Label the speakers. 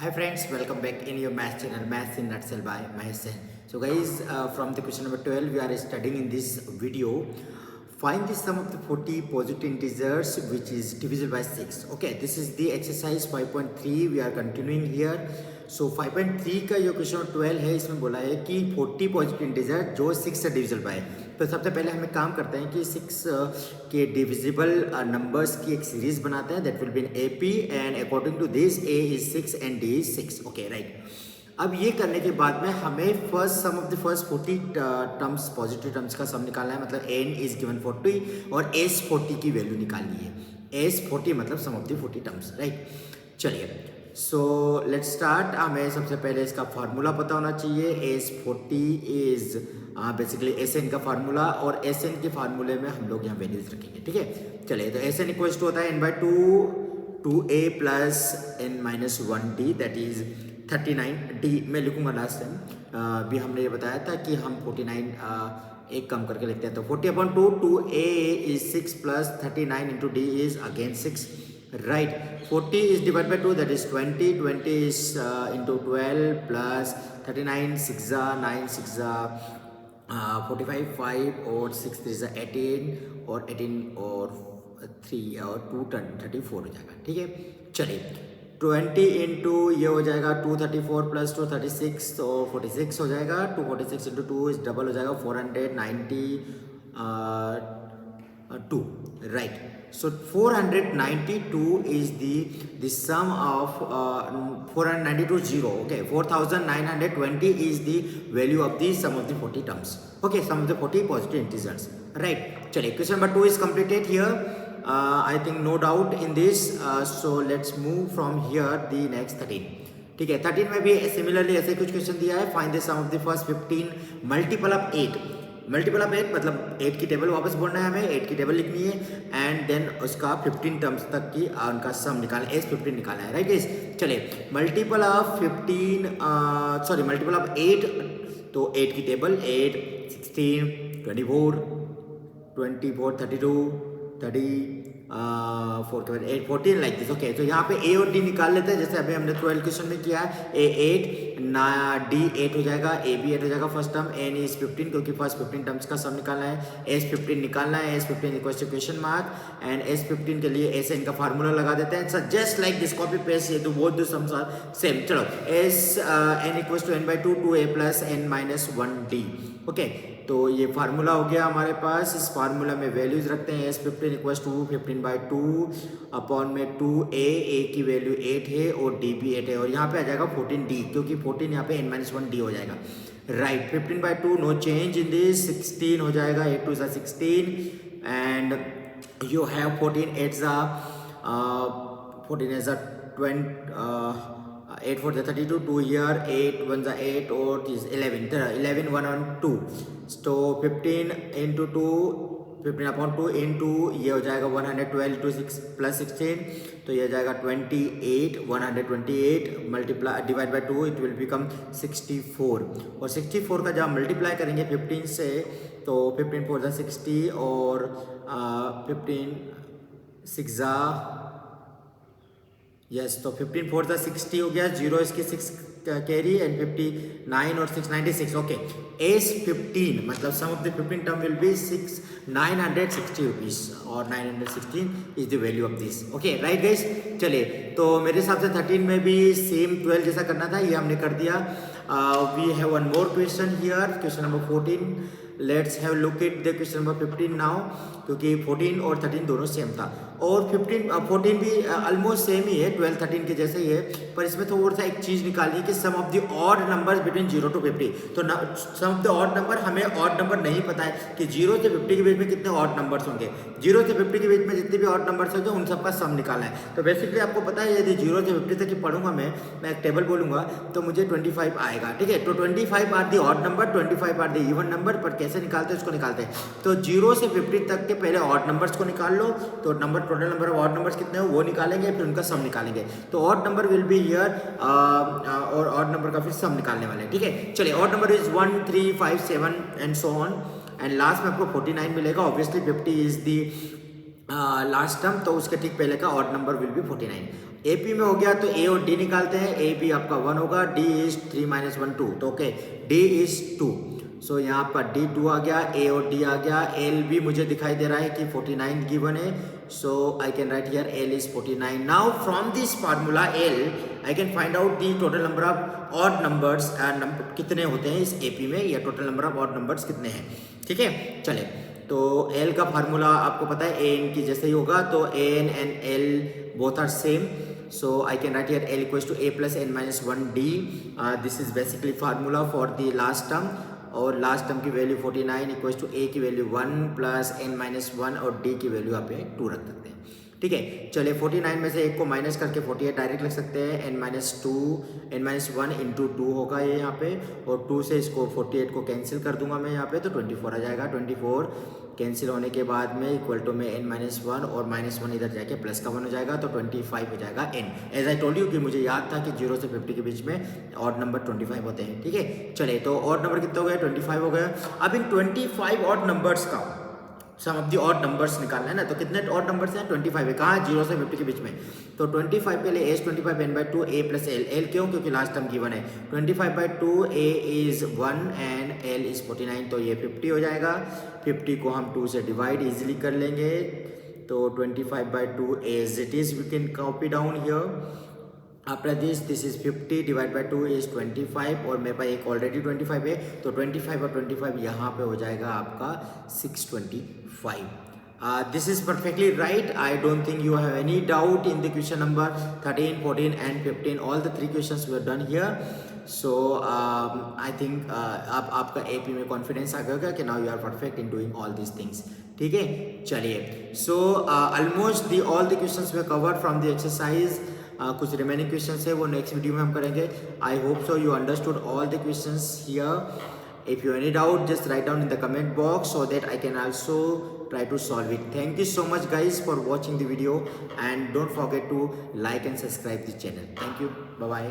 Speaker 1: Hi friends, welcome back in your math channel Maths in Nutshell by Mahesh Sen. So guys, from the question number 12 we are studying in this video. Find the sum of the 40 positive integers which is divisible by 6. Okay, this is the exercise 5.3 we are continuing here. So 5.3 का जो question 12 है इसमें बोला है कि 40 positive integer जो 6 से divisible by. तो सबसे पहले हम एक काम करते हैं कि 6 के डिविजिबल नंबर्स की एक सीरीज बनाते हैं that will be in AP and according to this a is 6 and d is 6। Okay right. अब ये करने के बाद में हमें first sum of the first 40 terms positive terms का सम निकालना है, मतलब एन इज गिवन 40 और एस 40 की वैल्यू निकालनी है। एस 40 मतलब sum of the 40 terms, right. चलिए सो लेट्स स्टार्ट। हमें सबसे पहले इसका फार्मूला पता होना चाहिए। S 40 is basically S n का फार्मूला, और एस एन के फार्मूले में हम लोग यहाँ वैल्यूज रखेंगे, ठीक है। चलिए तो एस एन इक्वल्स टू होता है n by two A plus N minus 1 d that is 39 d मैं लिखूंगा लास्ट टाइम भी हमने ये बताया था कि हम 49 एक कम करके लिखते हैं। तो 40/2 two a is 6 plus 39 into d is again 6, right। 40 is divided by 2 that is 20 is into 12 plus 39 6 9 6 45 5 और 6 3 18 और 18 और 3 और 2 34 हो जाएगा, ठीक है। चलिए 20 इंटू ये हो जाएगा 234 प्लस 236 तो 46 हो जाएगा। 246 इंटू 2 इज डबल हो जाएगा 492, right। So 492 is the sum of 492 0. Okay, 4920 is the value of the sum of the 40 terms. Okay, sum of the 40 positive integers. Right. चलिए question number 2 is completed here. I think no doubt in this. So let's move from here the next 13. ठीक है, 13 में भी similarly ऐसे कुछ question दिया है। Find the sum of the first 15 multiple of 8। Multiple of 8 मतलब 8 की टेबल वापस बोलना है हमें, 8 की टेबल लिखनी है एंड देन उसका 15 टर्म्स तक की उनका सम निकालना है, एस 15 निकालना है, राइट गाइस। चलिए मल्टीपल ऑफ 8 तो 8 की टेबल 8 16 24 32 30 4 के बाद 8 14 लाइक दिस। ओके, तो यहाँ पे ए और डी निकाल लेते हैं जैसे अभी हमने 12 क्वेश्चन में किया है। ए 8 ना डी 8 हो जाएगा, ए बी 8 हो जाएगा फर्स्ट टर्म, एन इज 15 क्योंकि फर्स्ट 15 टर्म्स का सम निकालना है, एस 15 निकालना है। S 15 equals to question mark and S 15 के लिए एस एन का फार्मूला लगा देते हैं। So just like this copy paste ये तो both the sums are same. चलो S N equals to N by two A plus N minus 1 D. Okay, तो ये फार्मूला हो गया हमारे पास। इस फार्मूला में वैल्यूज रखते हैं। एस 15 इक्वल्स टू 15/2 अपॉन में 2a की वैल्यू 8 है और डी भी 8 है, और यहाँ पे आ जाएगा 14d क्योंकि 14 यहाँ पे n-1d हो जाएगा, right. 15/2 no change in this. 16 हो जाएगा, 8 2 16 एंड यू हैव 14 8 20 8 4 32 2 here 8 1 8 और 11 1 on 2 तो 15 into 2 15/2 into ये हो जाएगा 112 to 6 plus 16 तो ये हो जाएगा 28 128 multiply divide by 2 it will become 64, और 64 का जब मल्टीप्लाई करेंगे 15 से तो 15 4 60 और 15 6 यस तो 15 4 60 हो गया, 0 इसकी 6 कैरी एंड 59 और 6 96। ओके, एस 15 मतलब sum of the 15 term will be 960 rupees और 916 is the value of this. Okay right guys. चलिए तो मेरे हिसाब से 13 में भी सेम 12 जैसा करना था, ये हमने कर दिया। We have one more question here, question number 14। Let's have look at the question number 15 now, क्योंकि 14 और 13 दोनों सेम था और 14 भी ऑलमोस्ट सेम ही है, 12 13 के जैसे ही है, पर इसमें थोड़ा सा एक चीज़ निकालनी है कि sum of the odd numbers between 0 to 50। तो sum of the odd number, हमें ऑड नंबर नहीं पता है कि 0 से 50 के बीच में कितने ऑड नंबर्स होंगे। 0 से 50 के बीच में जितने भी ऑड नंबर्स होंगे उन सबका सम निकालना है। तो बेसिकली आपको पता है यदि 0 से 50 तक की पढ़ूंगा मैं एक टेबल बोलूंगा तो मुझे 25 आएगा, ठीक है। तो 25 are the odd number, 25 are the even number, पर कैसे निकालते हैं उसको निकालते हैं। तो 0 से 50 तक के पहले ऑड नंबर्स को निकाल लो, तो number total number of odd numbers कितने हो वो निकालेंगे, फिर उनका सम निकालेंगे। तो odd number will be here और ऑड नंबर का फिर सम निकालने वाले हैं, ठीक है। चलिए odd number is 1 3 5 7 and so on, and last में आपको 49 मिलेगा। Obviously 50 is the last term, तो उसके ठीक पहले का odd number will be 49। AP में हो गया तो A और D निकालते हैं। AP आपका 1 होगा, D इज 3 माइनस 1 2, तो ओके D इज 2। सो यहाँ आपका D 2 आ गया, A और D आ गया। L भी मुझे दिखाई दे रहा है कि 49 गिवन है, so I can write here L is 49। Now from this formula L I can find out the total number of odd numbers कितने होते हैं इस AP में, या total number of odd numbers कितने हैं। ठीक है, चले तो L का फार्मूला आपको पता है AN की जैसे ही होगा, तो AN and L both are same, so I can write here L equals to A plus n minus 1D. This is basically formula for the last term, और लास्ट टर्म की value 49 equals to A की value 1 plus n minus 1 और D की value आप 2 रख सकते हैं। ठीक है, चलिए 49 में से 1 को माइनस करके 48 डायरेक्ट लिख सकते हैं। n माइनस 1 इंटू 2 होगा ये यहाँ पे, और 2 से इसको 48 को कैंसिल कर दूंगा मैं यहाँ पे, तो 24 आ जाएगा। 24 कैंसिल होने के बाद में इक्वल टू में n माइनस 1 और माइनस 1 इधर जाके प्लस का 1 हो जाएगा, तो 25 हो जाएगा n। As I told you कि मुझे याद था कि 0 से 50 के बीच में ऑड नंबर 25 होते हैं। ठीक है, चले तो ऑड नंबर कितने हो गए, 25 हो गए। अब इन 25 ऑड नंबर्स का सम ऑफ दी ऑड नंबर्स निकालना है ना, तो कितने ऑड नंबर्स हैं, 25 है। कहाँ, 0 से 50 के बीच में, तो 25 के लिए A 25 n/2 A plus L क्यों, क्योंकि लास्ट टर्म गिवन है। 25/2 A is 1 and L is 49, तो ये 50 हो जाएगा। 50 को हम 2 से डिवाइड इजीली कर लेंगे, तो 25/2 as it is we can copy down here. After this is 50 divide by 2 is 25, और मेरे पास एक ऑलरेडी 25 है, तो 25 और 25 यहाँ पे हो जाएगा आपका 625। This is perfectly right. I don't think you have any doubt in the question number 13, 14 and 15। All the 3 questions we have done here. So I think आप आपका AP में कॉन्फिडेंस आ गया होगा कि now you are perfect in doing all these things. ठीक है, चलिए so almost the all the questions we covered from the exercise. कुछ रिमेनिंग क्वेश्चंस है वो नेक्स्ट वीडियो में हम करेंगे। I hope so you understood all the questions here. If you any doubt just write down in the comment box so that I can also try to solve it. Thank you so much guys for watching the video, and don't forget to like and subscribe the channel. Thank you. Bye bye.